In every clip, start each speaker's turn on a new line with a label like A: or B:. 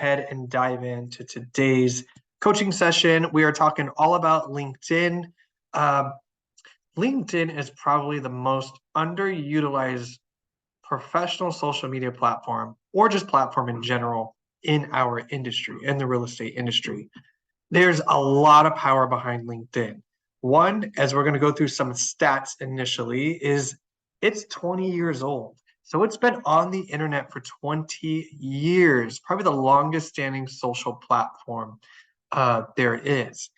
A: ahead and dive into today's coaching session. We are talking all about LinkedIn. LinkedIn is probably the most underutilized professional social media platform, or just platform in general, in our industry, in the real estate industry. There's a lot of power behind LinkedIn. One, as we're going to go through some stats initially, is it's 20 years old. So it's been on the internet for 20 years, probably the longest standing social platform there is.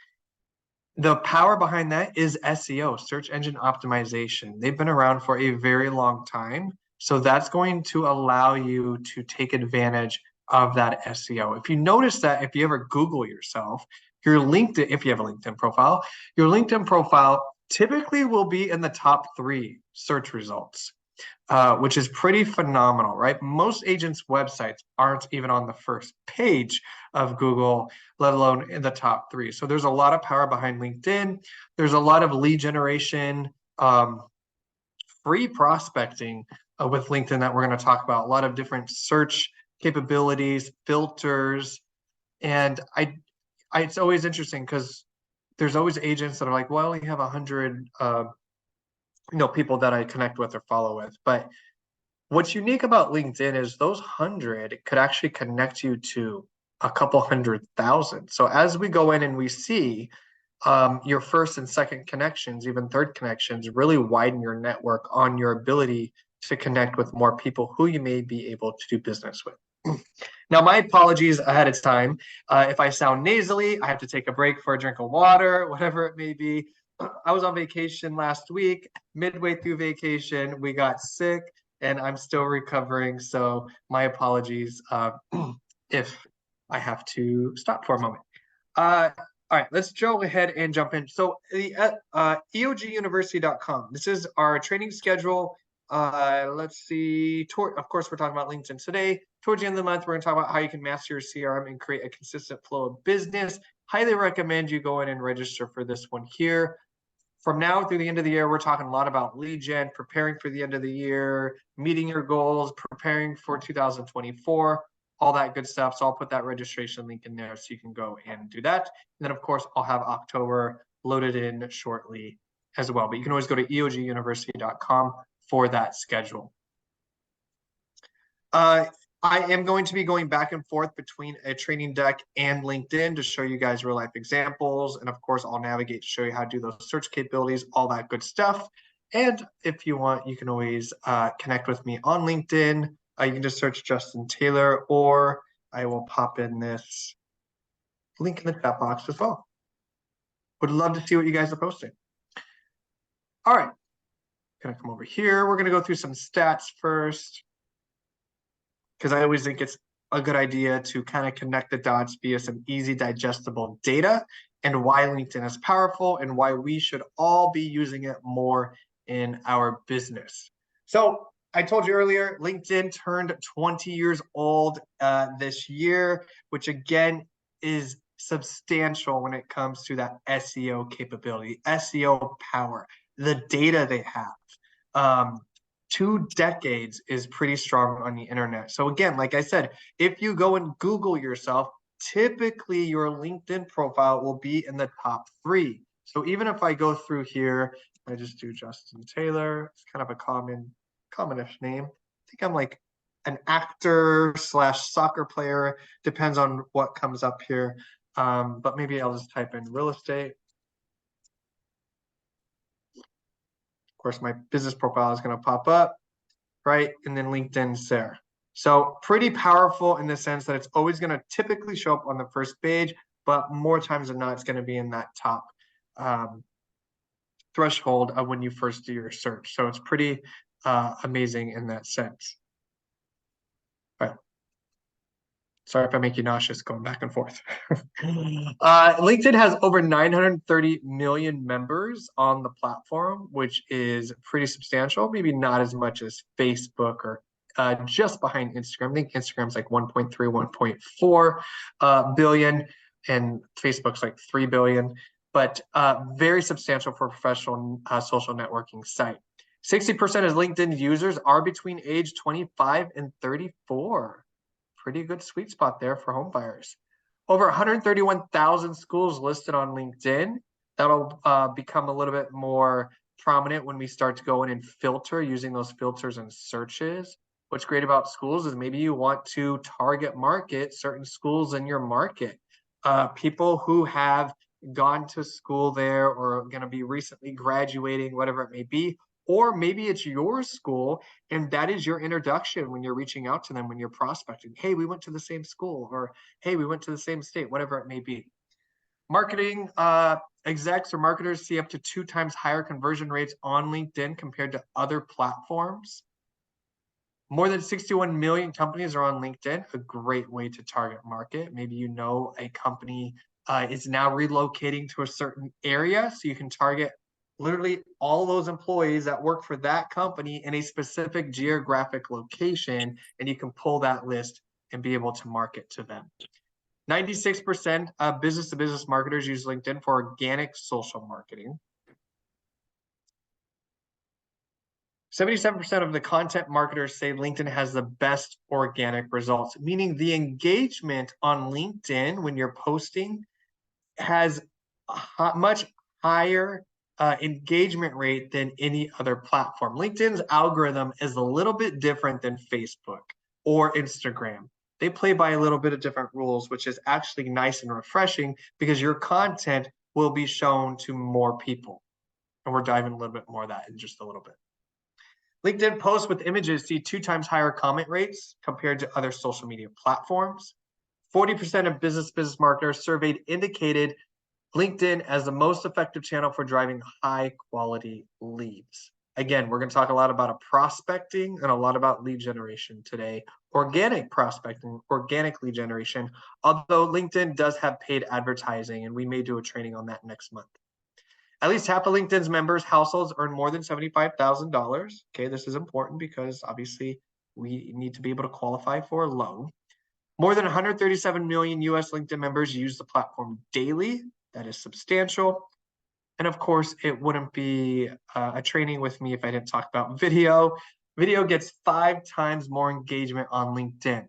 A: The power behind that is SEO, search engine optimization. They've been around for a very long time. So that's going to allow you to take advantage of that SEO. If you notice that, if you ever Google yourself, your LinkedIn, if you have a LinkedIn profile, your LinkedIn profile typically will be in the top 3 search results, which is pretty phenomenal, right? Most agents' websites aren't even on the first page of Google, let alone in the top 3. So there's a lot of power behind LinkedIn. There's a lot of lead generation, free prospecting with LinkedIn that we're going to talk about. A lot of different search capabilities, filters, and it's always interesting because there's always agents that are like, well, I only have 100 people that I connect with or follow with. But what's unique about LinkedIn is those 100 could actually connect you to a couple 100,000. So as we go in and we see your first and second connections, even third connections, really widen your network on your ability to connect with more people who you may be able to do business with. Now, my apologies ahead of time. If I sound nasally, I have to take a break for a drink of water, whatever it may be. I was on vacation last week. Midway through vacation, we got sick, and I'm still recovering. So my apologies if I have to stop for a moment. All right, let's go ahead and jump in. So the eoguniversity.com, this is our training schedule. Let's see, of course, we're talking about LinkedIn today. Towards the end of the month, we're gonna talk about how you can master your CRM and create a consistent flow of business. Highly recommend you go in and register for this one here. From now through the end of the year, we're talking a lot about lead gen, preparing for the end of the year, meeting your goals, preparing for 2024, all that good stuff. So I'll put that registration link in there so you can go and do that. And then, of course, I'll have October loaded in shortly as well. But you can always go to eoguniversity.com for that schedule. I am going to be going back and forth between a training deck and LinkedIn to show you guys real life examples. And of course, I'll navigate to show you how to do those search capabilities, all that good stuff. And if you want, you can always connect with me on LinkedIn. You can just search Justin Taylor, or I will pop in this link in the chat box as well. Would love to see what you guys are posting. All right, gonna come over here. We're gonna go through some stats first, because I always think it's a good idea to kind of connect the dots via some easy digestible data, and why LinkedIn is powerful and why we should all be using it more in our business. So I told you earlier, LinkedIn turned 20 years old this year, which again is substantial when it comes to that SEO capability, SEO power, the data they have. 2 decades is pretty strong on the internet. So again, like I said, if you go and Google yourself, typically your LinkedIn profile will be in the top 3. So even if I go through here, I just do Justin Taylor, it's kind of a commonish name. I think I'm like an actor / soccer player, depends on what comes up here. But maybe I'll just type in real estate. Of course, my business profile is going to pop up, right? And then LinkedIn's there. So pretty powerful in the sense that it's always going to typically show up on the first page, but more times than not, it's going to be in that top threshold of when you first do your search. So it's pretty amazing in that sense. All right. Sorry if I make you nauseous going back and forth. LinkedIn has over 930 million members on the platform, which is pretty substantial. Maybe not as much as Facebook or just behind Instagram. I think Instagram's like 1.3, 1.4 billion, and Facebook's like 3 billion, but very substantial for a professional social networking site. 60% of LinkedIn users are between age 25 and 34. pretty good sweet spot there for home buyers. Over 131,000 schools listed on LinkedIn. That'll become a little bit more prominent when we start to go in and filter using those filters and searches. What's great about schools is maybe you want to target market certain schools in your market. People who have gone to school there or are going to be recently graduating, whatever it may be, or maybe it's your school and that is your introduction when you're reaching out to them, when you're prospecting. Hey, we went to the same school, or hey, we went to the same state, whatever it may be. Marketing execs or marketers see up to 2 times higher conversion rates on LinkedIn compared to other platforms. More than 61 million companies are on LinkedIn, a great way to target market. Maybe you know a company is now relocating to a certain area, so you can target literally all those employees that work for that company in a specific geographic location, and you can pull that list and be able to market to them. 96% of business-to-business marketers use LinkedIn for organic social marketing. 77% of the content marketers say LinkedIn has the best organic results, meaning the engagement on LinkedIn when you're posting has a much higher engagement rate than any other platform. LinkedIn's algorithm is a little bit different than Facebook or Instagram. They play by a little bit of different rules, which is actually nice and refreshing because your content will be shown to more people. And we're diving a little bit more of that in just a little bit. LinkedIn posts with images see 2 times higher comment rates compared to other social media platforms. 40% of business marketers surveyed indicated LinkedIn as the most effective channel for driving high quality leads. Again, we're going to talk a lot about prospecting and a lot about lead generation today. Organic prospecting, organic lead generation, although LinkedIn does have paid advertising, and we may do a training on that next month. At least half of LinkedIn's members' households earn more than $75,000. Okay, this is important because obviously we need to be able to qualify for a loan. More than 137 million US LinkedIn members use the platform daily. That is substantial. And of course, it wouldn't be a training with me if I didn't talk about video. Video gets 5 times more engagement on LinkedIn.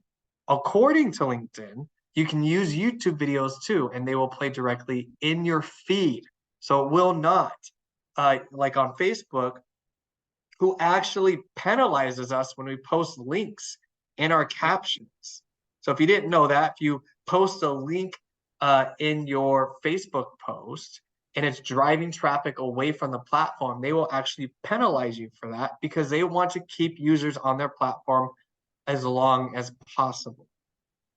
A: According to LinkedIn, you can use YouTube videos too, and they will play directly in your feed. So it will not, like on Facebook, who actually penalizes us when we post links in our captions. So if you didn't know that, if you post a link in your Facebook post and it's driving traffic away from the platform, they will actually penalize you for that because they want to keep users on their platform as long as possible.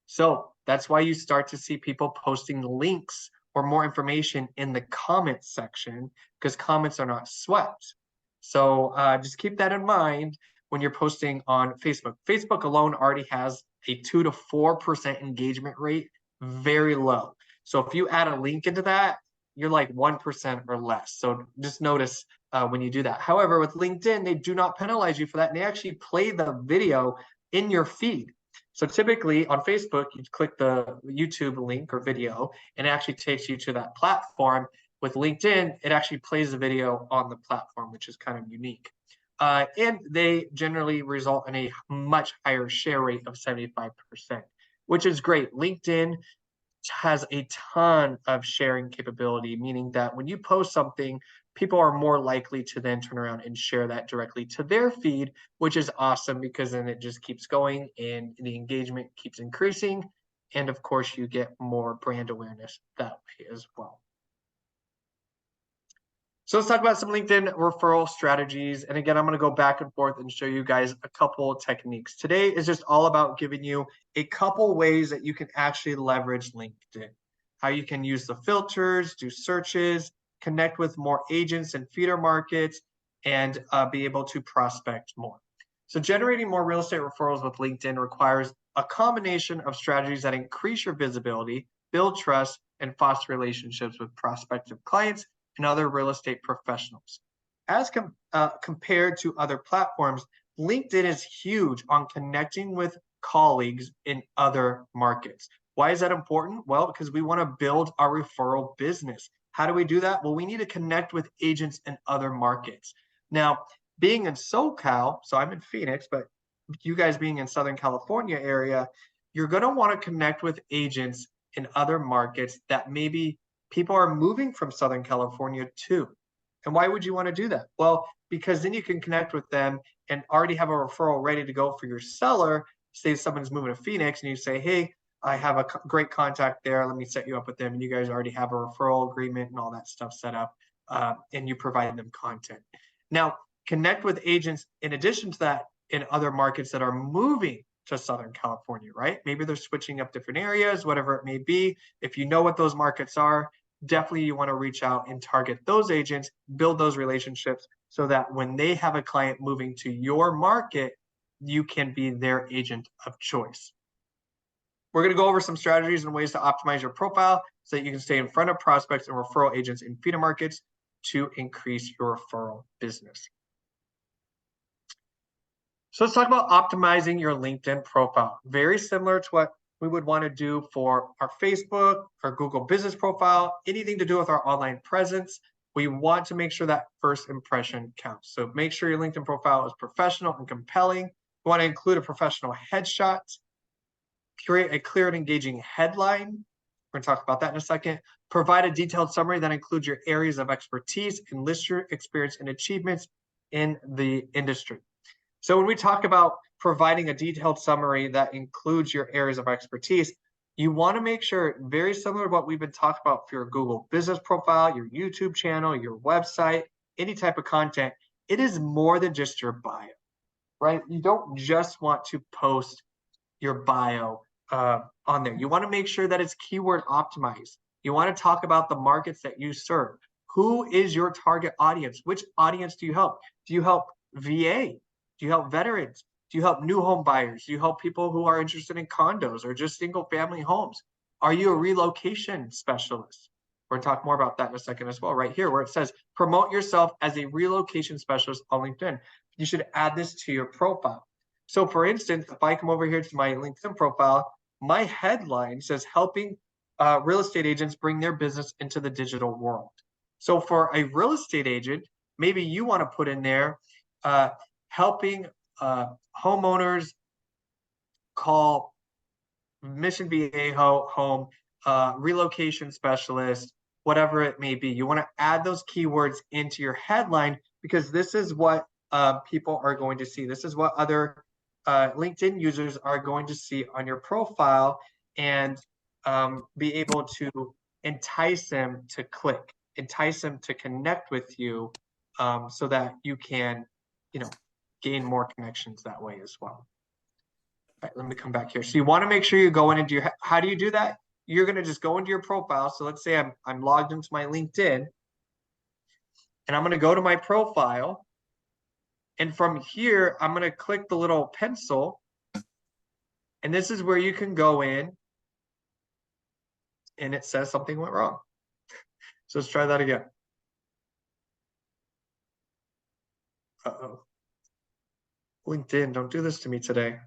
A: So that's why you start to see people posting links or more information in the comments section because comments are not swept. So just keep that in mind when you're posting on Facebook. Facebook alone already has a 2 to 4% engagement rate, very low. So if you add a link into that, you're like 1% or less. So just notice when you do that. However, with LinkedIn, they do not penalize you for that. And they actually play the video in your feed. So typically on Facebook, you click the YouTube link or video, and it actually takes you to that platform. With LinkedIn, it actually plays the video on the platform, which is kind of unique. And they generally result in a much higher share rate of 75%, which is great. LinkedIn has a ton of sharing capability, meaning that when you post something, people are more likely to then turn around and share that directly to their feed, which is awesome because then it just keeps going and the engagement keeps increasing. And of course, you get more brand awareness that way as well. So let's talk about some LinkedIn referral strategies. And again, I'm going to go back and forth and show you guys a couple of techniques. Today is just all about giving you a couple ways that you can actually leverage LinkedIn. How you can use the filters, do searches, connect with more agents and feeder markets, and be able to prospect more. So generating more real estate referrals with LinkedIn requires a combination of strategies that increase your visibility, build trust, and foster relationships with prospective clients and other real estate professionals. As compared to other platforms, LinkedIn is huge on connecting with colleagues in other markets. Why is that important? Well, because we want to build our referral business. How do we do that? Well, we need to connect with agents in other markets. Now, being in SoCal, so I'm in Phoenix, but you guys being in Southern California area, you're going to want to connect with agents in other markets that maybe people are moving from Southern California to. And why would you want to do that? Well, because then you can connect with them and already have a referral ready to go for your seller. Say someone's moving to Phoenix and you say, hey, I have a great contact there. Let me set you up with them. And you guys already have a referral agreement and all that stuff set up. And you provide them content. Now, connect with agents in addition to that in other markets that are moving to Southern California, right? Maybe they're switching up different areas, whatever it may be. If you know what those markets are, definitely you want to reach out and target those agents, build those relationships so that when they have a client moving to your market, you can be their agent of choice. We're going to go over some strategies and ways to optimize your profile so that you can stay in front of prospects and referral agents in feeder markets to increase your referral business. So let's talk about optimizing your LinkedIn profile. Very similar to what we would want to do for our Facebook, our Google business profile, anything to do with our online presence. We want to make sure that first impression counts. So make sure your LinkedIn profile is professional and compelling. We want to include a professional headshot, create a clear and engaging headline. We're going to talk about that in a second. Provide a detailed summary that includes your areas of expertise and list your experience and achievements in the industry. So when we talk about providing a detailed summary that includes your areas of expertise, you want to make sure, very similar to what we've been talking about for your Google business profile, your YouTube channel, your website, any type of content, it is more than just your bio, right? You don't just want to post your bio on there. You want to make sure that it's keyword optimized. You want to talk about the markets that you serve. Who is your target audience? Which audience do you help? Do you help VA? Do you help veterans? Do you help new home buyers? Do you help people who are interested in condos or just single family homes? Are you a relocation specialist? We're going to talk more about that in a second as well, right here, where it says promote yourself as a relocation specialist on LinkedIn. You should add this to your profile. So for instance, if I come over here to my LinkedIn profile, my headline says helping real estate agents bring their business into the digital world. So for a real estate agent, maybe you want to put in there, helping homeowners call Mission VA home, relocation specialist, whatever it may be. You want to add those keywords into your headline because this is what people are going to see. This is what other LinkedIn users are going to see on your profile and be able to entice them to click, entice them to connect with you so that you can, gain more connections that way as well. All right, let me come back here. So you want to make sure you're going into your, how do you do that? You're going to just go into your profile. So let's say I'm logged into my LinkedIn and I'm going to go to my profile. And from here, I'm going to click the little pencil. And this is where you can go in and it says something went wrong. So let's try that again. Uh-oh. LinkedIn, don't do this to me today.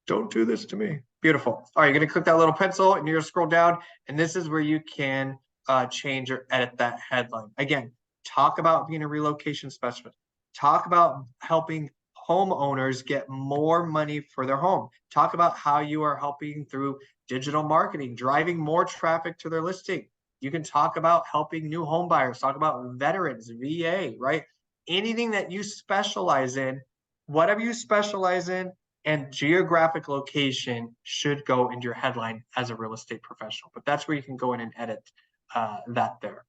A: Don't do this to me. Beautiful. All right, you're going to click that little pencil and you're going to scroll down. And this is where you can change or edit that headline. Again, talk about being a relocation specialist. Talk about helping homeowners get more money for their home. Talk about how you are helping through digital marketing, driving more traffic to their listing. You can talk about helping new home buyers, talk about veterans, VA, right? Anything that you specialize in, whatever you specialize in, and geographic location should go into your headline as a real estate professional. But that's where you can go in and edit that there.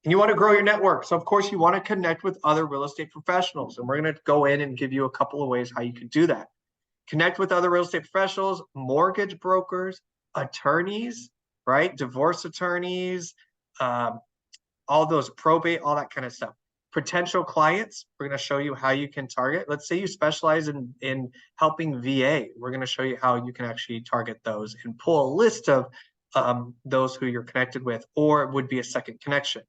A: And you want to grow your network. So of course you want to connect with other real estate professionals. And we're going to go in and give you a couple of ways how you can do that. Connect with other real estate professionals, mortgage brokers, attorneys, right? Divorce attorneys, all those probate, all that kind of stuff. Potential clients, we're going to show you how you can target. Let's say you specialize in helping VA. We're going to show you how you can actually target those and pull a list of those who you're connected with, or it would be a second connection.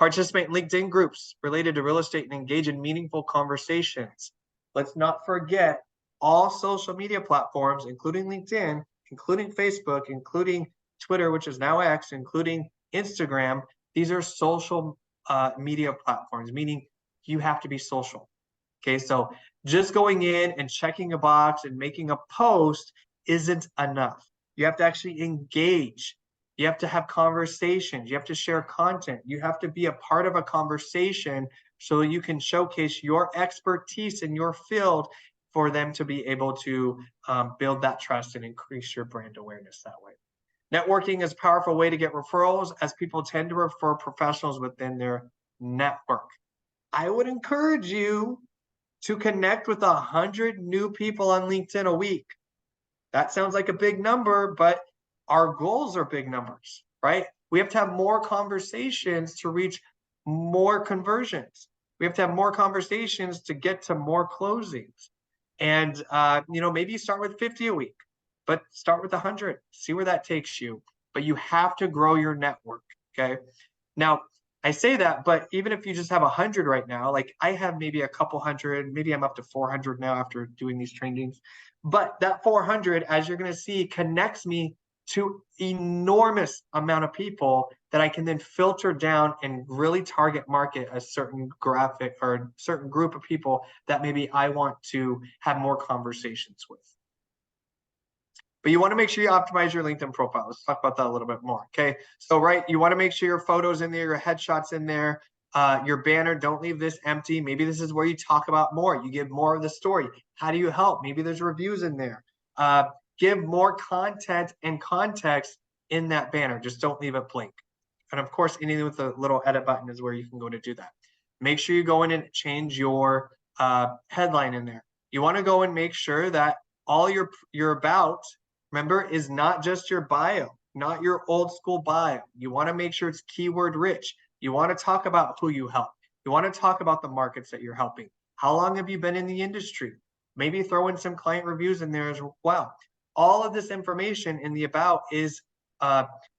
A: Participate in LinkedIn groups related to real estate and engage in meaningful conversations. Let's not forget all social media platforms, including LinkedIn, including Facebook, including Twitter, which is now X, including Instagram. These are social media platforms, meaning you have to be social. Okay, so just going in and checking a box and making a post isn't enough. You have to actually engage. You have to have conversations. You have to share content. You have to be a part of a conversation so you can showcase your expertise in your field for them to be able to build that trust and increase your brand awareness that way. Networking is a powerful way to get referrals, as people tend to refer professionals within their network. I would encourage you to connect with 100 new people on LinkedIn a week. That sounds like a big number, but our goals are big numbers, right? We have to have more conversations to reach more conversions. We have to have more conversations to get to more closings. And maybe you start with 50 a week, but start with 100. See where that takes you. But you have to grow your network. Okay. Now, I say that, but even if you just have 100 right now, like I have maybe a couple hundred, maybe I'm up to 400 now after doing these trainings. But that 400, as you're going to see, connects me to enormous amount of people that I can then filter down and really target market a certain graphic or certain group of people that maybe I want to have more conversations with. But you want to make sure you optimize your LinkedIn profile. Let's talk about that a little bit more. Okay. So, right, you want to make sure your photos in there, your headshots in there, your banner. Don't leave this empty. Maybe this is where you talk about more. You give more of the story. How do you help? Maybe there's reviews in there. Give more content and context in that banner. Just don't leave it blank. And of course, anything with a little edit button is where you can go to do that. Make sure you go in and change your headline in there. You want to go and make sure that all your about, remember, is not just your bio, not your old school bio. You want to make sure it's keyword rich. You want to talk about who you help. You want to talk about the markets that you're helping. How long have you been in the industry? Maybe throw in some client reviews in there as well. All of this information in the about is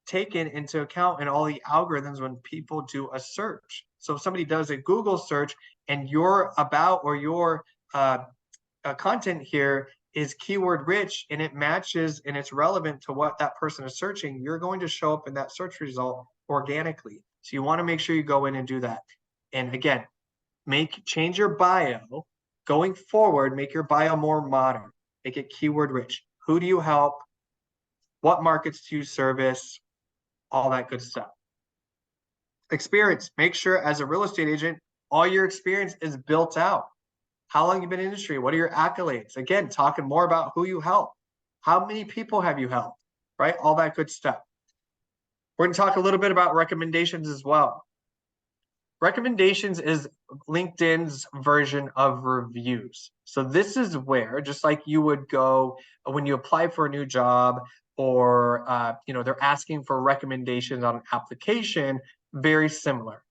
A: taken into account in all the algorithms when people do a search. So if somebody does a Google search and your about or your content here is keyword rich and it matches and it's relevant to what that person is searching, you're going to show up in that search result organically. So you want to make sure you go in and do that. And again, change your bio going forward, make your bio more modern, make it keyword rich. Who do you help? What markets do you service? All that good stuff. Experience, make sure as a real estate agent, all your experience is built out. How long you've been in industry? What are your accolades? Again, talking more about who you help. How many people have you helped, right? All that good stuff. We're going to talk a little bit about recommendations as well. Recommendations is LinkedIn's version of reviews. So this is where, just like you would go when you apply for a new job or, they're asking for recommendations on an application, very similar.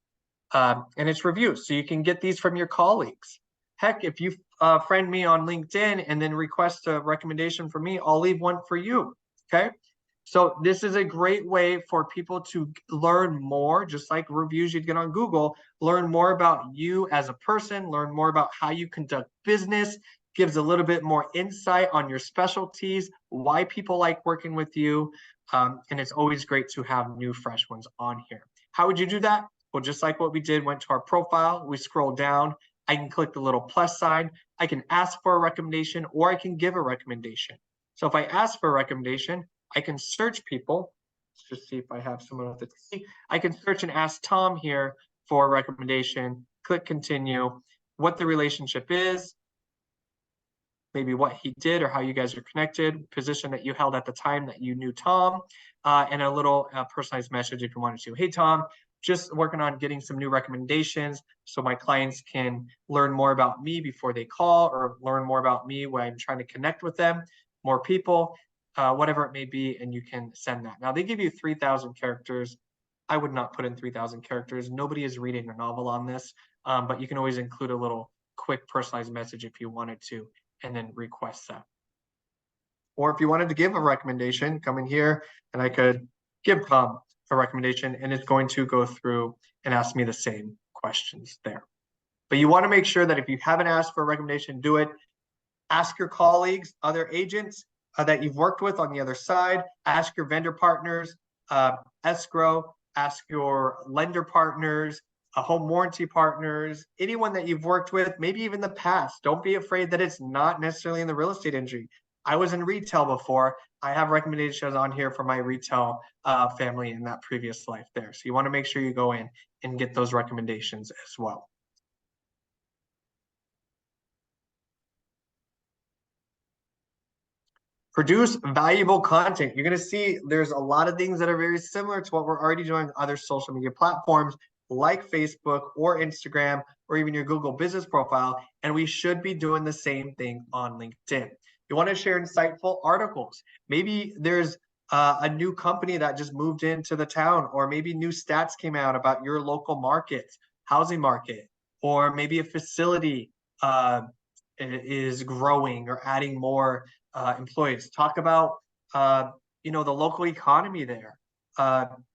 A: And it's reviews. So you can get these from your colleagues. Heck, if you friend me on LinkedIn and then request a recommendation from me, I'll leave one for you, okay? So this is a great way for people to learn more, just like reviews you'd get on Google, learn more about you as a person, learn more about how you conduct business, gives a little bit more insight on your specialties, why people like working with you, and it's always great to have new, fresh ones on here. How would you do that? Well, just like what we did, went to our profile, we scroll down, I can click the little plus sign, I can ask for a recommendation, or I can give a recommendation. So if I ask for a recommendation, I can search people. Let's just see if I have someone with the T. I can search and ask Tom here for a recommendation, click continue, what the relationship is, maybe what he did or how you guys are connected, position that you held at the time that you knew Tom, and a little personalized message if you wanted to. Hey, Tom, just working on getting some new recommendations so my clients can learn more about me before they call or learn more about me when I'm trying to connect with them, more people, whatever it may be, and you can send that. Now, they give you 3,000 characters. I would not put in 3,000 characters. Nobody is reading a novel on this, but you can always include a little quick personalized message if you wanted to, and then request that. Or if you wanted to give a recommendation, come in here and I could give Tom a recommendation and it's going to go through and ask me the same questions there. But you want to make sure that if you haven't asked for a recommendation, do it. Ask your colleagues, other agents that you've worked with on the other side. Ask your vendor partners, escrow, ask your lender partners, home warranty partners, anyone that you've worked with, maybe even the past. Don't be afraid that it's not necessarily in the real estate industry. I was in retail before. I have recommendations on here for my retail family in that previous life there. So you want to make sure you go in and get those recommendations as well. Produce valuable content. You're going to see there's a lot of things that are very similar to what we're already doing on other social media platforms like Facebook or Instagram or even your Google business profile. And we should be doing the same thing on LinkedIn. You want to share insightful articles. Maybe there's a new company that just moved into the town, or maybe new stats came out about your local market, housing market, or maybe a facility is growing or adding more employees. Talk about the local economy there,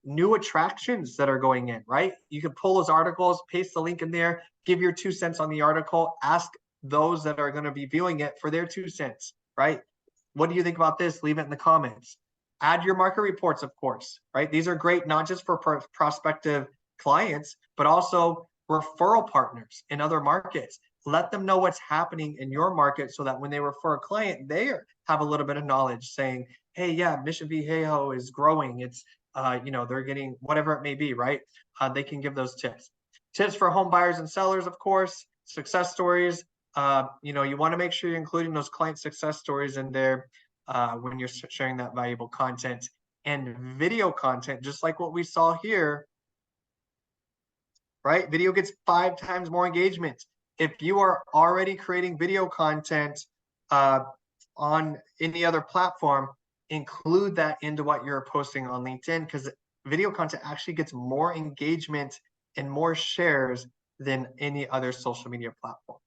A: new attractions that are going in. Right? You can pull those articles, paste the link in there, give your 2 cents on the article, ask those that are going to be viewing it for their 2 cents. Right? What do you think about this? Leave it in the comments. Add your market reports, of course. Right? These are great not just for prospective clients, but also referral partners in other markets. Let them know what's happening in your market so that when they refer a client, they have a little bit of knowledge saying, hey, yeah, Mission Viejo is growing. It's, they're getting whatever it may be, right? They can give those tips. Tips for home buyers and sellers, of course, success stories. You want to make sure you're including those client success stories in there when you're sharing that valuable content, and video content, just like what we saw here, right? Video gets 5 times more engagement. If you are already creating video content on any other platform, include that into what you're posting on LinkedIn, because video content actually gets more engagement and more shares than any other social media platform.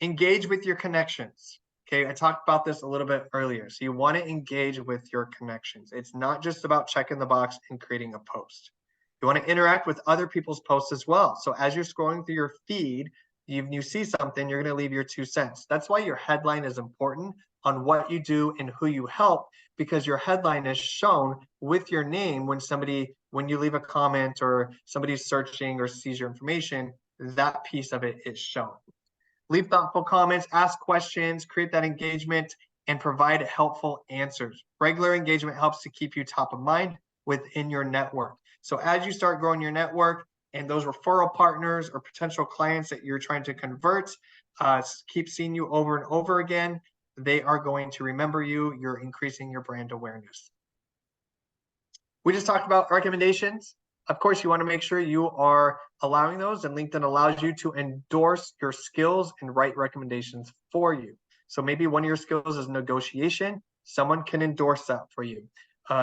A: Engage with your connections. Okay, I talked about this a little bit earlier. So you want to engage with your connections. It's not just about checking the box and creating a post. You want to interact with other people's posts as well. So as you're scrolling through your feed, you see something, you're going to leave your 2 cents. That's why your headline is important on what you do and who you help, because your headline is shown with your name when you leave a comment or somebody's searching or sees your information, that piece of it is shown. Leave thoughtful comments, ask questions, create that engagement, and provide helpful answers. Regular engagement helps to keep you top of mind within your network. So as you start growing your network and those referral partners or potential clients that you're trying to convert keep seeing you over and over again, they are going to remember you. You're increasing your brand awareness. We just talked about recommendations. Of course, you want to make sure you are allowing those, and LinkedIn allows you to endorse your skills and write recommendations for you. So maybe one of your skills is negotiation. Someone can endorse that for you.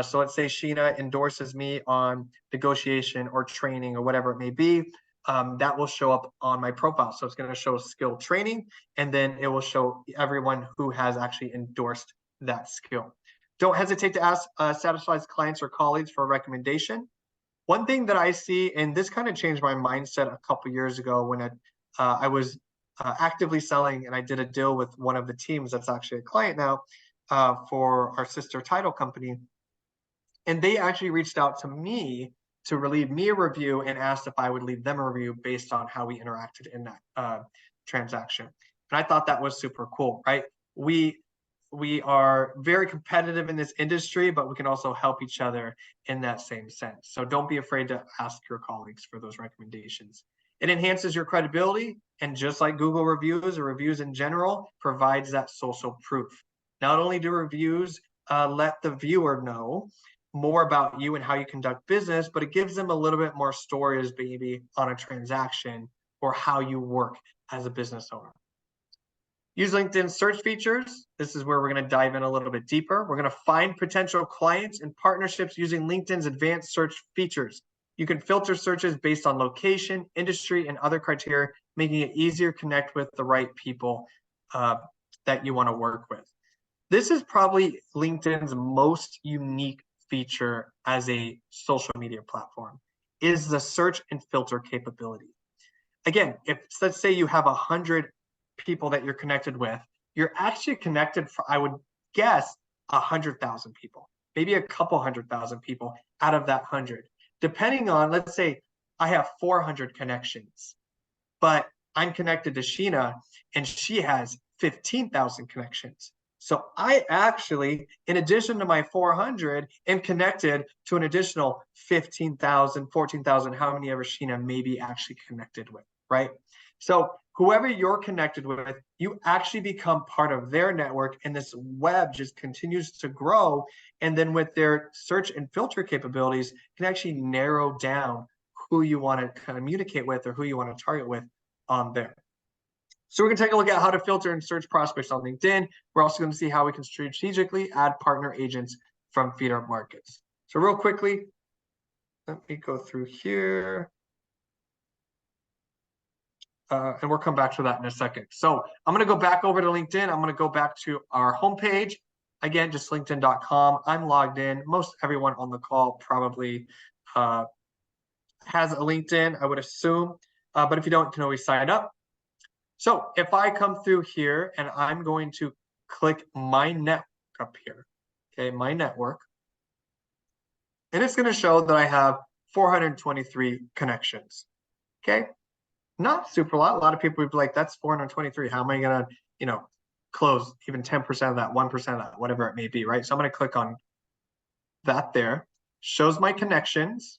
A: So let's say Sheena endorses me on negotiation or training or whatever it may be. That will show up on my profile. So it's going to show skill training, and then it will show everyone who has actually endorsed that skill. Don't hesitate to ask satisfied clients or colleagues for a recommendation. One thing that I see, and this kind of changed my mindset a couple years ago when I was actively selling, and I did a deal with one of the teams that's actually a client now for our sister title company. And they actually reached out to me to leave me a review and asked if I would leave them a review based on how we interacted in that transaction. And I thought that was super cool, right? We are very competitive in this industry, but we can also help each other in that same sense. So don't be afraid to ask your colleagues for those recommendations. It enhances your credibility, and just like Google reviews or reviews in general, provides that social proof. Not only do reviews let the viewer know more about you and how you conduct business, but it gives them a little bit more stories maybe on a transaction or how you work as a business owner. Use LinkedIn search features. This is where we're going to dive in a little bit deeper. We're going to find potential clients and partnerships using LinkedIn's advanced search features. You can filter searches based on location, industry, and other criteria, making it easier to connect with the right people that you want to work with. This is probably LinkedIn's most unique feature as a social media platform, is the search and filter capability. Again, if let's say you have 100 people that you're connected with, you're actually connected for, I would guess, 100,000 people, maybe a couple 100,000 people out of that 100. depending on, let's say I have 400 connections, but I'm connected to Sheena and she has 15,000 connections. So I actually, in addition to my 400, am connected to an additional 15,000, 14,000, how many ever Sheena may be actually connected with, right? So whoever you're connected with, you actually become part of their network, and this web just continues to grow. And then with their search and filter capabilities, can actually narrow down who you want to communicate with or who you want to target with on there. So we're going to take a look at how to filter and search prospects on LinkedIn. We're also going to see how we can strategically add partner agents from feeder markets. So real quickly, let me go through here. And we'll come back to that in a second. So I'm going to go back over to LinkedIn. I'm going to go back to our homepage. Again, just linkedin.com. I'm logged in. Most everyone on the call probably has a LinkedIn, I would assume. But if you don't, you can always sign up. So if I come through here and I'm going to click my network up here, okay, my network, and it's going to show that I have 423 connections, okay? Not super lot. A lot of people would be like, that's 423. How am I going to, close even 10% of that, 1% of that, whatever it may be, right? So I'm going to click on that there. Shows my connections.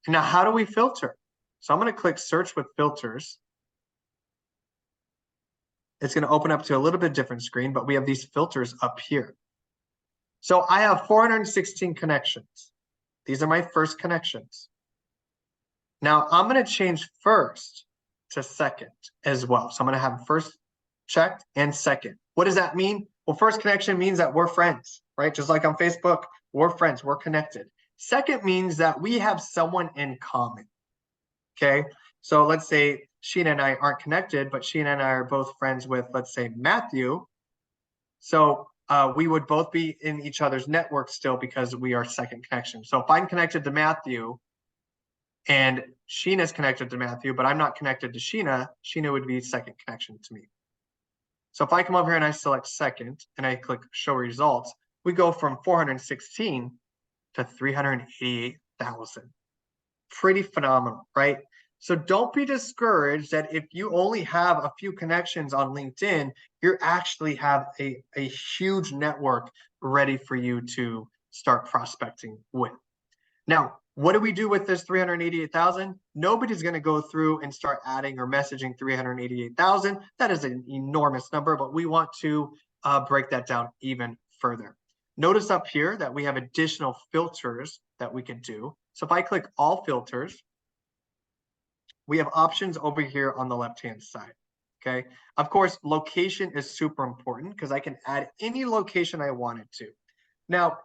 A: Now, how do we filter? So I'm going to click search with filters. It's going to open up to a little bit different screen, but we have these filters up here. So I have 416 connections. These are my first connections. Now I'm going to change first to second as well. So I'm going to have first checked and second. What does that mean? Well, first connection means that we're friends, right? Just like on Facebook, we're friends, we're connected. Second means that we have someone in common, okay? So let's say Sheena and I aren't connected, but Sheena and I are both friends with, let's say, Matthew. So we would both be in each other's network still because we are second connection. So if I'm connected to Matthew and Sheena's connected to Matthew, but I'm not connected to Sheena, Sheena would be second connection to me. So if I come over here and I select second and I click show results, we go from 416 to 388,000. Pretty phenomenal, right? So don't be discouraged that if you only have a few connections on LinkedIn, you actually have a huge network ready for you to start prospecting with. Now, what do we do with this 388,000? Nobody's going to go through and start adding or messaging 388,000. That is an enormous number, but we want to break that down even further. Notice up here that we have additional filters that we can do. So if I click all filters, we have options over here on the left-hand side, okay? Of course, location is super important because I can add any location I wanted to. Now,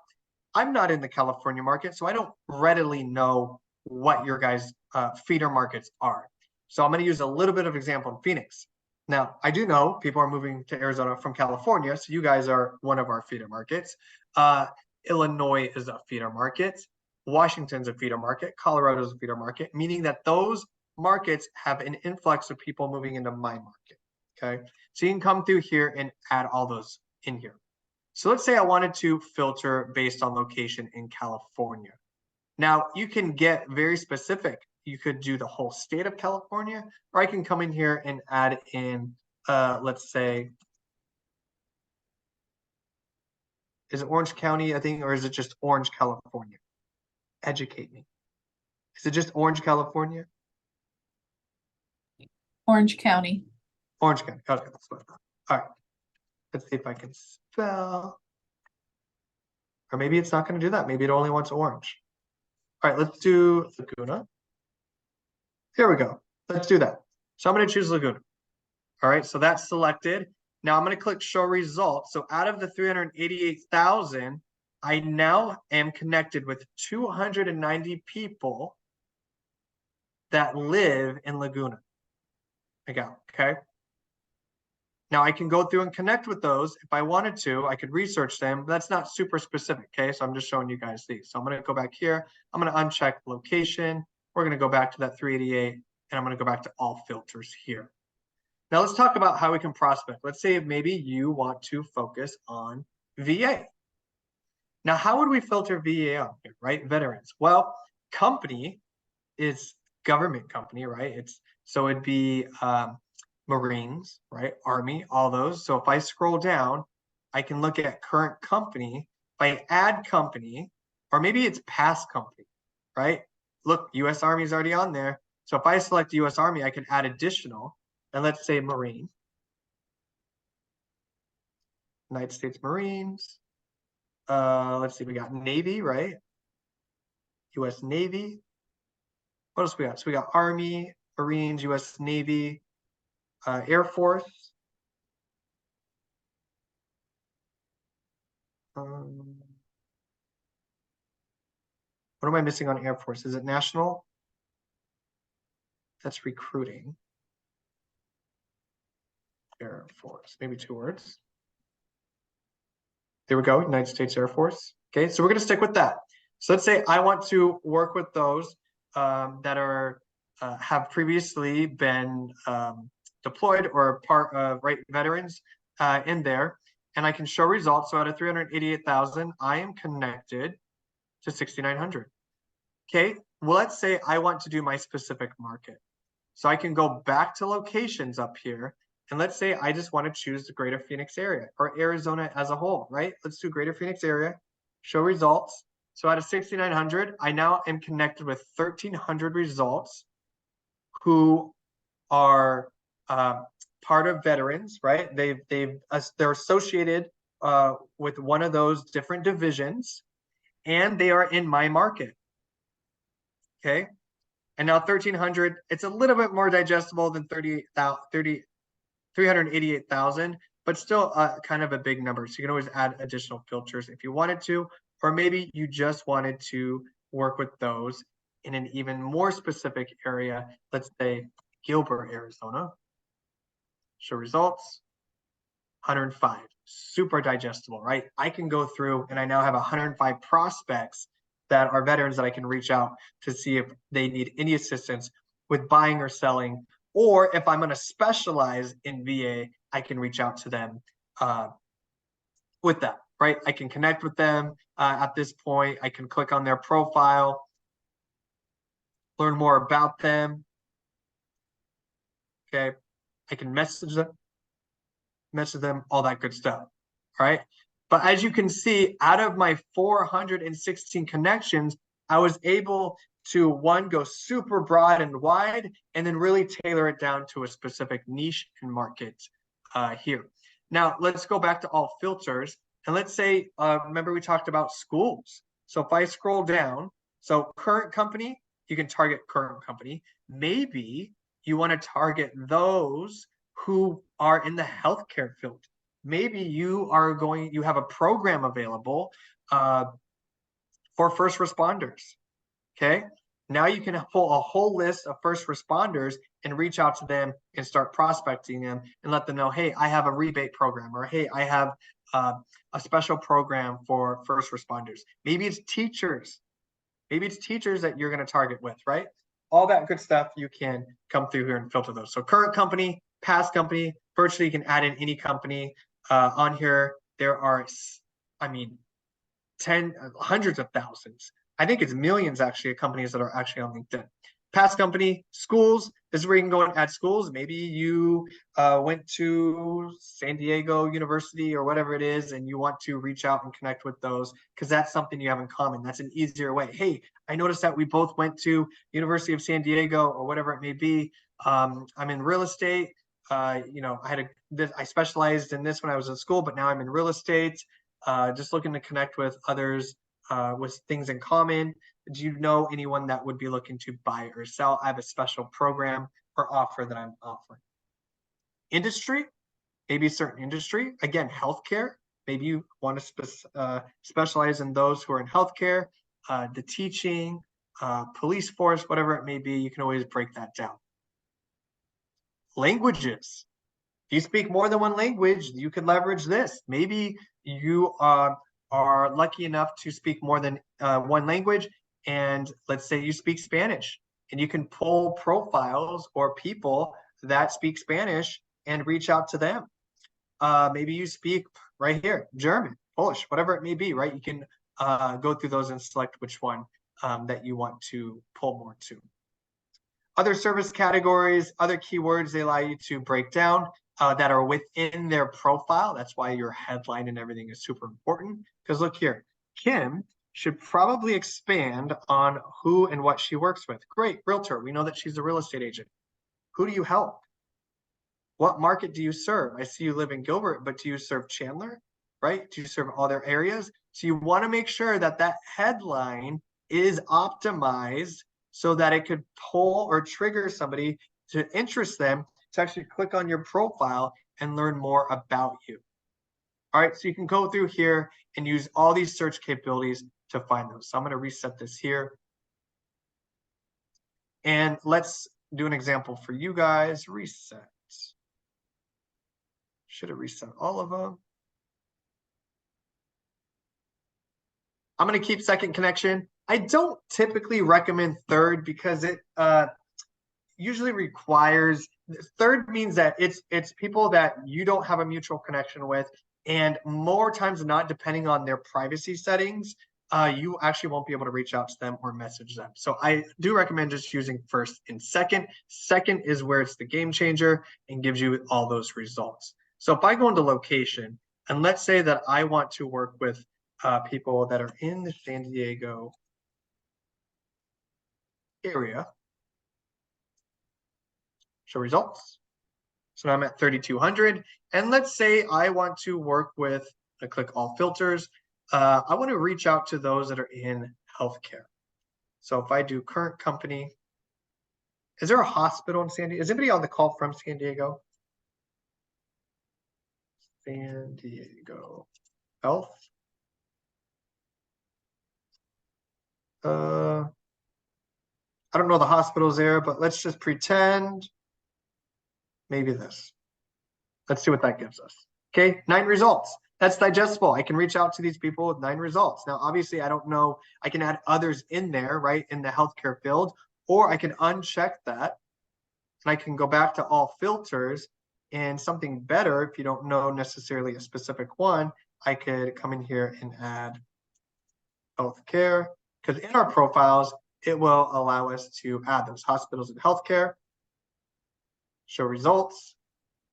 A: I'm not in the California market, so I don't readily know what your guys' feeder markets are. So I'm going to use a little bit of example in Phoenix. Now, I do know people are moving to Arizona from California, so you guys are one of our feeder markets. Illinois is a feeder market. Washington's a feeder market. Colorado's a feeder market, meaning that those markets have an influx of people moving into my market, okay? So you can come through here and add all those in here. So let's say I wanted to filter based on location in California. Now you can get very specific. You could do the whole state of California, or I can come in here and add in, let's say, is it Orange County, I think, or is it just Orange, California? Educate me. Is it just Orange, California?
B: Orange County.
A: Orange County. Okay, that's what I thought. All right. Let's see if I can spell. Or maybe it's not going to do that. Maybe it only wants orange. All right, let's do Laguna. Here we go. Let's do that. So I'm going to choose Laguna. All right, so that's selected. Now I'm going to click show results. So out of the 388,000, I now am connected with 290 people that live in Laguna. Okay. Now I can go through and connect with those. If I wanted to, I could research them, but that's not super specific, okay? So I'm just showing you guys these. So I'm gonna go back here. I'm gonna uncheck location. We're gonna go back to that 388, and I'm gonna go back to all filters here. Now let's talk about how we can prospect. Let's say maybe you want to focus on VA. Now, how would we filter VA on here, right? Veterans. Well, Company is government company, right? So it'd be Marines, right? Army, all those. So if I scroll down, I can look at current company. If I add company, or maybe it's past company, right? Look, U.S. Army is already on there. So if I select U.S. Army, I can add additional, and let's say Marine, United States Marines. Let's see, we got Navy, right? U.S. Navy. What else we got? So we got Army, Marines, U.S. Navy, Air Force. What am I missing on Air Force? Is it national? That's recruiting. Air Force, maybe 2 words. There we go, United States Air Force. Okay, so we're gonna stick with that. So let's say I want to work with those that are have previously been deployed or part of veterans in there, and I can show results. So out of 388,000, I am connected to 6,900. Okay, well, let's say I want to do my specific market. So I can go back to locations up here. And let's say I just want to choose the greater Phoenix area or Arizona as a whole, right? Let's do greater Phoenix area, show results. So out of 6,900, I now am connected with 1,300 results who are part of veterans, right? They're associated with one of those different divisions, and they are in my market. Okay. And now 1,300, it's a little bit more digestible than 388,000, but still kind of a big number. So you can always add additional filters if you wanted to, or maybe you just wanted to work with those in an even more specific area. Let's say Gilbert, Arizona. Show results, 105, super digestible, right? I can go through and I now have 105 prospects that are veterans that I can reach out to see if they need any assistance with buying or selling, or if I'm going to specialize in VA, I can reach out to them with that, right? I can connect with them at this point. I can click on their profile, learn more about them. Okay, I can message them, all that good stuff, all right? But as you can see, out of my 416 connections, I was able to, one, go super broad and wide, and then really tailor it down to a specific niche and market here. Now, let's go back to all filters. And let's say, remember we talked about schools. So if I scroll down, so current company, you can target current company. Maybe you want to target those who are in the healthcare field. Maybe you have a program available for first responders. Okay. Now you can pull a whole list of first responders and reach out to them and start prospecting them and let them know, hey, I have a rebate program, or hey, I have a special program for first responders. Maybe it's teachers. Maybe it's teachers that you're going to target with, right? All that good stuff, you can come through here and filter those. So current company, past company, virtually you can add in any company on here. There are, I mean, hundreds of thousands. I think it's millions actually of companies that are actually on LinkedIn. Past company, schools, this is where you can go and add schools. Maybe you went to San Diego University or whatever it is, and you want to reach out and connect with those because that's something you have in common. That's an easier way. Hey, I noticed that we both went to University of San Diego or whatever it may be. I'm in real estate. I specialized in this when I was in school, but now I'm in real estate. Just looking to connect with others with things in common. Do you know anyone that would be looking to buy or sell? I have a special program or offer that I'm offering. Industry, maybe a certain industry. Again, healthcare. Maybe you want to specialize in those who are in healthcare, the teaching, police force, whatever it may be. You can always break that down. Languages. If you speak more than one language, you can leverage this. Maybe you are lucky enough to speak more than one language, and let's say you speak Spanish, and you can pull profiles or people that speak Spanish and reach out to them. Maybe you speak right here, German, Polish, whatever it may be, right? You can go through those and select which one that you want to pull more to. Other service categories, other keywords they allow you to break down that are within their profile. That's why your headline and everything is super important. Because look here, Kim should probably expand on who and what she works with. Great, realtor. We know that she's a real estate agent. Who do you help? What market do you serve? I see you live in Gilbert, but do you serve Chandler, right? Do you serve other areas? So you want to make sure that that headline is optimized so that it could pull or trigger somebody to interest them to actually click on your profile and learn more about you. All right, so you can go through here and use all these search capabilities to find those. So I'm going to reset this here. And let's do an example for you guys. Reset. Should have reset all of them. I'm going to keep second connection. I don't typically recommend third because it usually requires, third means that it's people that you don't have a mutual connection with, and more times than not, depending on their privacy settings, you actually won't be able to reach out to them or message them. So I do recommend just using first and second. Second is where it's the game changer and gives you all those results. So if I go into location, and let's say that I want to work with people that are in the San Diego area, show results. So now I'm at 3,200. And let's say I want to work with, I click all filters. I want to reach out to those that are in healthcare. So if I do current company, is there a hospital in San Diego? Is anybody on the call from San Diego? San Diego Health. I don't know the hospitals there, but let's just pretend maybe this. Let's see what that gives us. Okay, 9 results. That's digestible. I can reach out to these people with 9 results. Now, obviously, I don't know. I can add others in there, right, in the healthcare field, or I can uncheck that. And I can go back to all filters, and something better, if you don't know necessarily a specific one, I could come in here and add healthcare, because in our profiles, it will allow us to add those hospitals and healthcare, show results.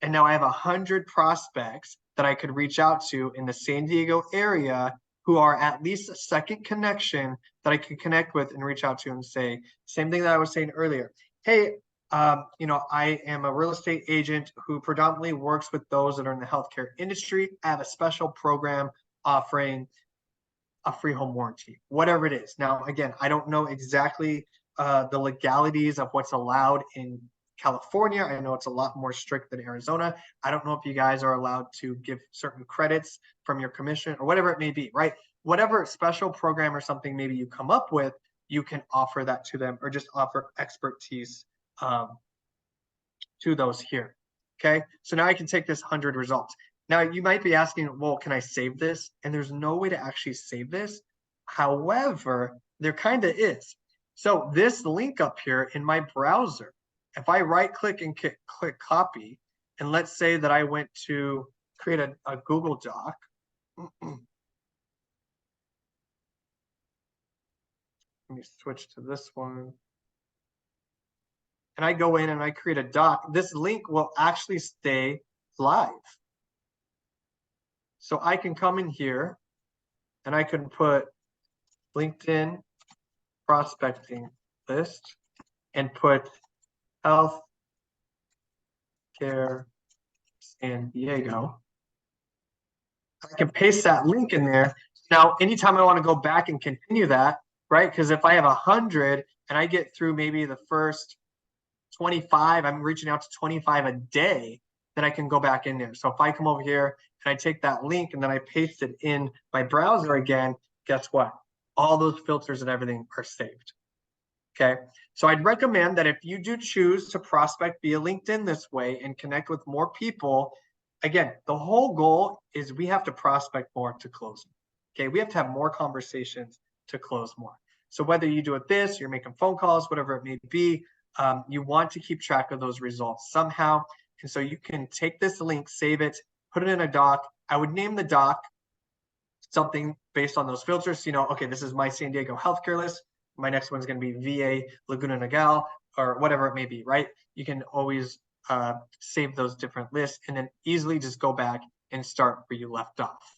A: And now I have 100 prospects that I could reach out to in the San Diego area who are at least a second connection that I could connect with and reach out to and say, same thing that I was saying earlier. Hey, I am a real estate agent who predominantly works with those that are in the healthcare industry. I have a special program offering a free home warranty, whatever it is. Now, again, I don't know exactly the legalities of what's allowed in California. I know it's a lot more strict than Arizona. I don't know if you guys are allowed to give certain credits from your commission or whatever it may be, right? Whatever special program or something maybe you come up with, you can offer that to them or just offer expertise to those here. Okay, so now I can take this 100 results. Now you might be asking, well, can I save this? And there's no way to actually save this. However, there kind of is. So this link up here in my browser, if I right click and click copy, and let's say that I went to create a Google Doc. Let me switch to this one. And I go in and I create a doc, this link will actually stay live. So I can come in here and I can put LinkedIn prospecting list and put health care San Diego. I can paste that link in there. Now, anytime I want to go back and continue that, right? Because if I have 100 and I get through maybe the first 25, I'm reaching out to 25 a day, then I can go back in there. So if I come over here and I take that link and then I paste it in my browser again, guess what? All those filters and everything are saved. Okay, so I'd recommend that if you do choose to prospect via LinkedIn this way and connect with more people, again, the whole goal is we have to prospect more to close. Okay, we have to have more conversations to close more. So whether you do it this, you're making phone calls, whatever it may be, you want to keep track of those results somehow. And so you can take this link, save it, put it in a doc. I would name the doc something based on those filters. You know, okay, this is my San Diego healthcare list. my next one's going to be VA Laguna Niguel or whatever it may be, right? You can always save those different lists and then easily just go back and start where you left off.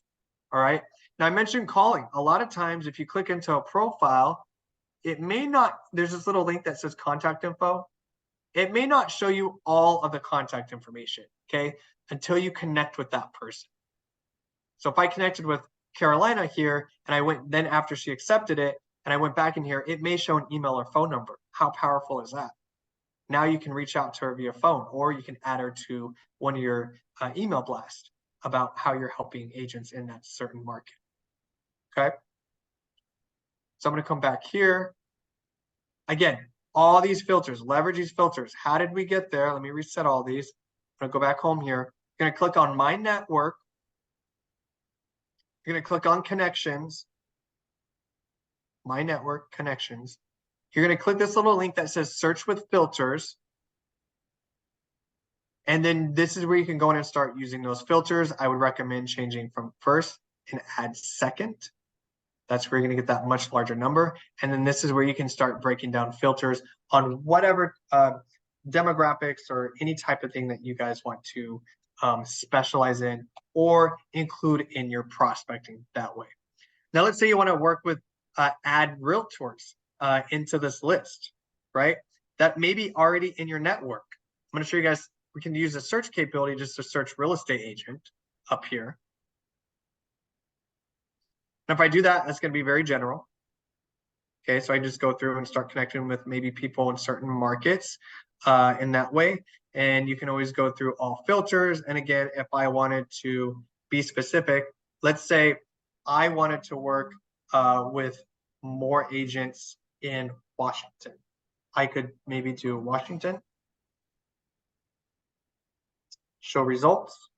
A: All right. Now I mentioned calling. A lot of times if you click into a profile, it may not, there's this little link that says contact info. It may not show you all of the contact information, okay, until you connect with that person. So if I connected with Carolina here and I went, then after she accepted it and I went back in here, it may show an email or phone number. How powerful is that? Now you can reach out to her via phone, or you can add her to one of your email blasts about how you're helping agents in that certain market. Okay. So I'm going to come back here. Again, all these filters, leverage these filters. How did we get there? Let me reset all these. I'm going to go back home here. I'm going to click on my network. You're going to click on connections, my network connections. You're going to click this little link that says search with filters. And then this is where you can go in and start using those filters. I would recommend changing from first and add second. That's where you're going to get that much larger number. And then this is where you can start breaking down filters on whatever demographics or any type of thing that you guys want to specialize in or include in your prospecting that way. Now, let's say you want to work with add realtors into this list, right? That may be already in your network. I'm going to show you guys, we can use the search capability just to search real estate agent up here. And if I do that, that's going to be very general. Okay, so I just go through and start connecting with maybe people in certain markets in that way. And you can always go through all filters. And again, if I wanted to be specific, let's say I wanted to work with more agents in Washington. I could maybe do Washington, show results.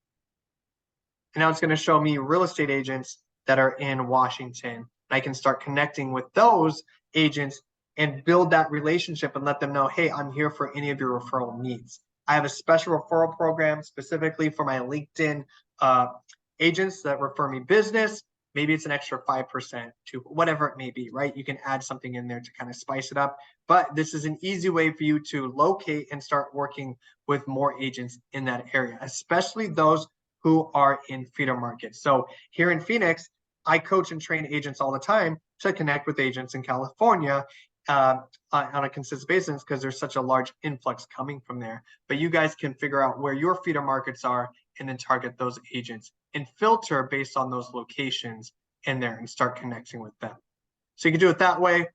A: And now it's going to show me real estate agents that are in Washington. I can start connecting with those agents and build that relationship and let them know, hey, I'm here for any of your referral needs. I have a special referral program specifically for my LinkedIn agents that refer me business. Maybe it's an extra 5% to whatever it may be, right? You can add something in there to kind of spice it up. But this is an easy way for you to locate and start working with more agents in that area, especially those who are in feeder markets. So here in Phoenix, I coach and train agents all the time to connect with agents in California on a consistent basis because there's such a large influx coming from there. But you guys can figure out where your feeder markets are and then target those agents and filter based on those locations in there and start connecting with them. So you can do it that way.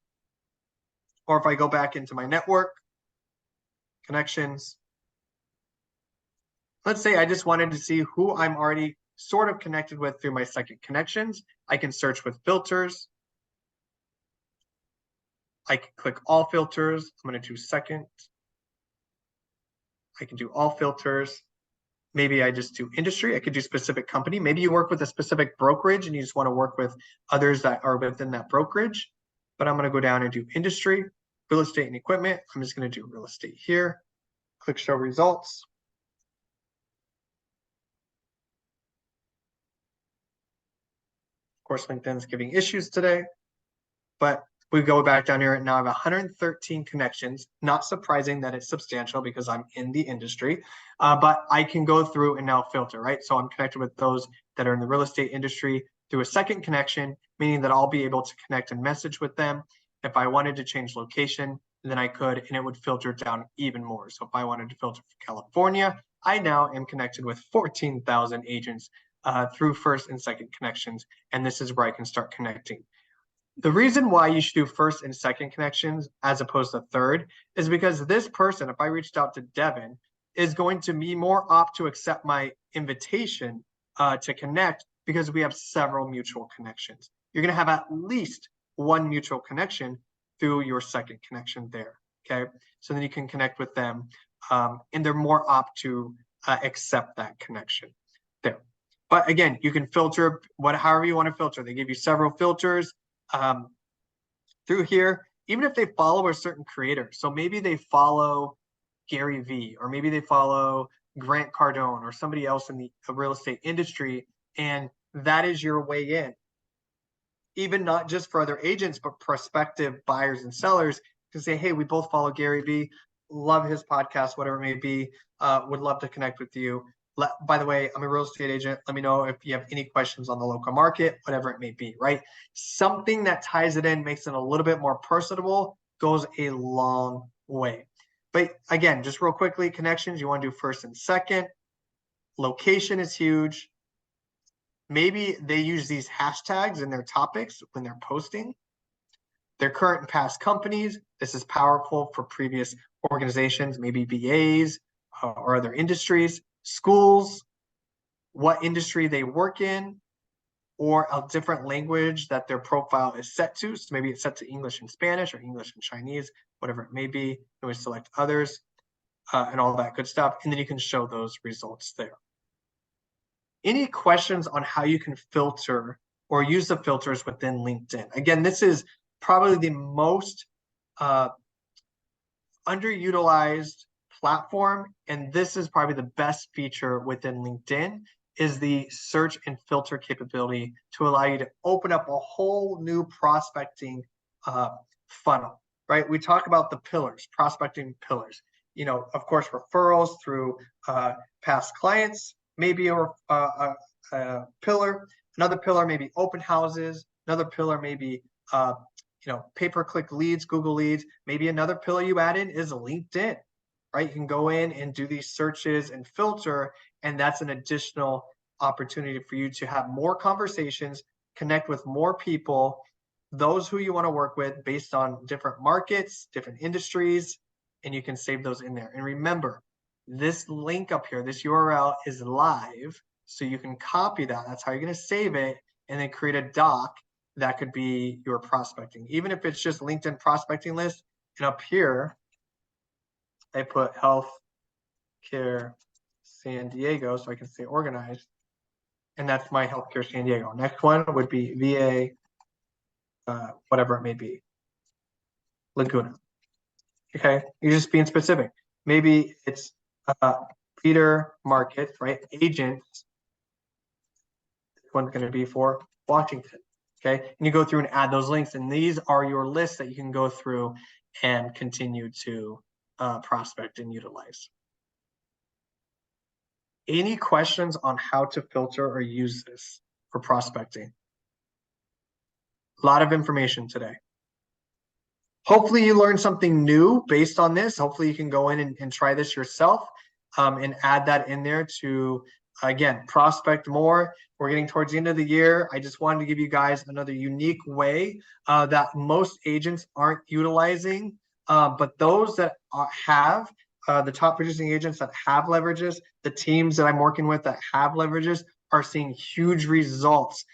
A: Or if I go back into my network, connections, let's say I just wanted to see who I'm already sort of connected with through my second connections. I can search with filters. I can click all filters. I'm going to do second. I can do all filters. Maybe I just do industry. I could do specific company. Maybe you work with a specific brokerage and you just want to work with others that are within that brokerage. But I'm going to go down and do industry, real estate and equipment. I'm just going to do real estate here. Click show results. Of course, LinkedIn's giving issues today, but we go back down here and now I have 113 connections. Not surprising that it's substantial because I'm in the industry, but I can go through and now filter, right? So I'm connected with those that are in the real estate industry through a second connection, meaning that I'll be able to connect and message with them. If I wanted to change location, then I could, and it would filter down even more. So if I wanted to filter for California, I now am connected with 14,000 agents through first and second connections. And this is where I can start connecting. The reason why you should do first and second connections as opposed to third is because this person, if I reached out to Devin, is going to be more apt to accept my invitation to connect because we have several mutual connections. You're going to have at least one mutual connection through your second connection there, okay? So then you can connect with them and they're more apt to accept that connection there. But again, you can filter however you want to filter. They give you several filters through here, even if they follow a certain creator. So maybe they follow Gary Vee, or maybe they follow Grant Cardone or somebody else in the real estate industry, and that is your way in. even not just for other agents, but prospective buyers and sellers can say, hey, we both follow Gary Vee, love his podcast, whatever it may be, would love to connect with you. By the way, I'm a real estate agent. Let me know if you have any questions on the local market, whatever it may be, right? Something that ties it in, makes it a little bit more personable, goes a long way. But again, just real quickly, connections, you want to do first and second. Location is huge. Maybe they use these hashtags in their topics when they're posting. Their current and past companies. This is powerful for previous organizations, maybe VAs or other industries. Schools, what industry they work in, or a different language that their profile is set to. So maybe it's set to English and Spanish or English and Chinese, whatever it may be. You can always select others and all that good stuff. And then you can show those results there. Any questions on how you can filter or use the filters within LinkedIn? Again, this is probably the most underutilized platform, and this is probably the best feature within LinkedIn, is the search and filter capability to allow you to open up a whole new prospecting funnel, right? We talk about the pillars, prospecting pillars. You know, of course, referrals through past clients, maybe a pillar. Another pillar may be open houses. Another pillar may be pay-per-click leads, Google leads. Maybe another pillar you add in is LinkedIn, right? You can go in and do these searches and filter, and that's an additional opportunity for you to have more conversations, connect with more people, those who you want to work with based on different markets, different industries, and you can save those in there. And remember, this link up here, this URL is live, so you can copy that. That's how you're going to save it, and then create a doc that could be your prospecting, even if it's just LinkedIn prospecting list. And up here, I put healthcare San Diego, so I can stay organized. And that's my healthcare San Diego. Next one would be VA, whatever it may be, Laguna. Okay, you're just being specific. Maybe it's Peter Market, right? Agents. This one's going to be for Washington. Okay, and you go through and add those links, and these are your lists that you can go through and continue to prospect and utilize. Any questions on how to filter or use this for prospecting? A lot of information today. Hopefully you learned something new based on this. Hopefully you can go in and try this yourself and add that in there to, again, prospect more. We're getting towards the end of the year. I just wanted to give you guys another unique way that most agents aren't utilizing, but those that have, the top producing agents that have leverages, the teams that I'm working with that have leverages are seeing huge results,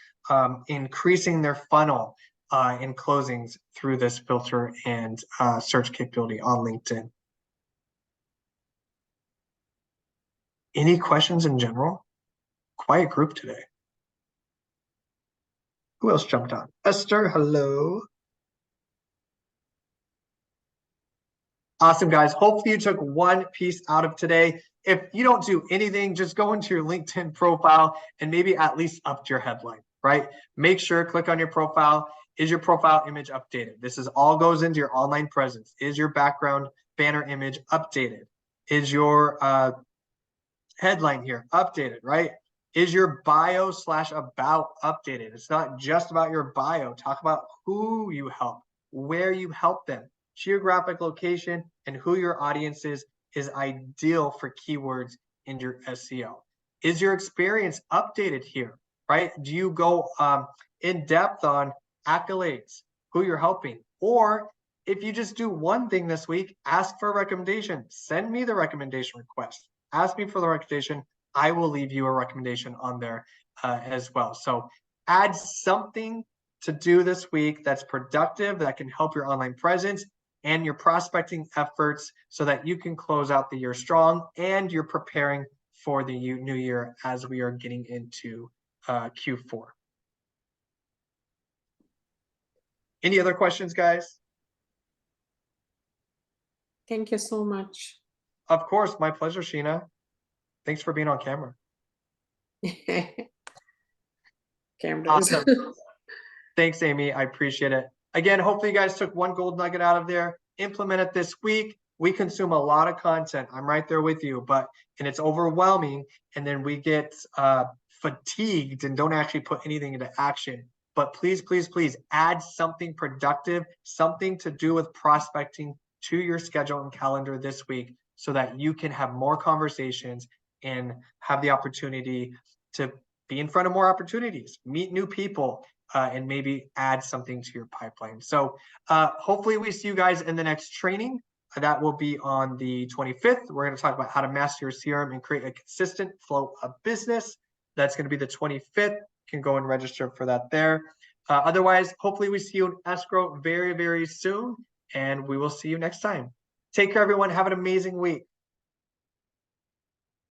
A: increasing their funnel in closings through this filter and search capability on LinkedIn. Any questions in general? Quiet group today. Who else jumped on? Esther, hello. Awesome, guys. Hopefully you took one piece out of today. If you don't do anything, just go into your LinkedIn profile and maybe at least up your headline, right? Make sure, click on your profile. Is your profile image updated? This is all goes into your online presence. Is your background banner image updated? Is your headline here updated, right? Is your bio / about updated? It's not just about your bio. Talk about who you help, where you help them, geographic location, and who your audience is ideal for keywords in your SEO. Is your experience updated here, right? Do you go in depth on accolades, who you're helping? Or if you just do one thing this week, ask for a recommendation. Send me the recommendation request. Ask me for the recommendation. I will leave you a recommendation on there as well. So add something to do this week that's productive, that can help your online presence and your prospecting efforts so that you can close out the year strong and you're preparing for the new year as we are getting into Q4. Any other questions, guys?
B: Thank you so much.
A: Of course, my pleasure, Sheena. Thanks for being on camera.
B: Cameras.
A: Awesome. Thanks, Amy. I appreciate it. Again, hopefully you guys took one gold nugget out of there. Implement it this week. We consume a lot of content. I'm right there with you, and it's overwhelming. And then we get fatigued and don't actually put anything into action. But please, please, please add something productive, something to do with prospecting to your schedule and calendar this week so that you can have more conversations and have the opportunity to be in front of more opportunities, meet new people, and maybe add something to your pipeline. So hopefully we see you guys in the next training. That will be on the 25th. We're going to talk about how to master your CRM and create a consistent flow of business. That's going to be the 25th. You can go and register for that there. Otherwise, hopefully we see you in escrow very, very soon, and we will see you next time. Take care, everyone. Have an amazing week.